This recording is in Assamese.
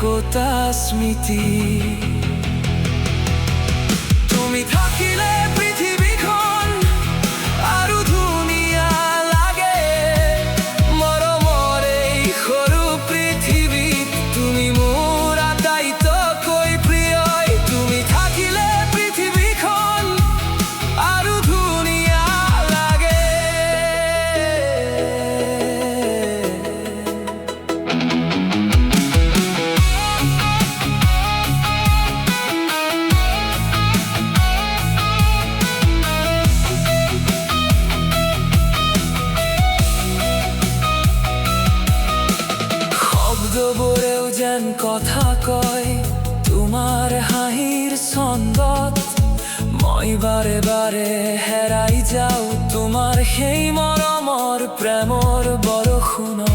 একতা স্মৃতি তুমি থাকিলে পৃথিৱীখন আৰু ধুনীয়া লাগে মৰমৰ এই সৰু পৃথিৱীত তুমি মোৰ আটাইতকৈ প্ৰিয় তুমি থাকিলে পৃথিৱীখন আৰু ধুনীয়া লাগে শব্দবোৰেও যেন কথা কয় তোমাৰ হাঁহিৰ ছন্দত মই বাৰে বাৰে হেৰাই যাওঁ তোমাৰ সেই মৰমৰ প্ৰেমৰ বৰষুণত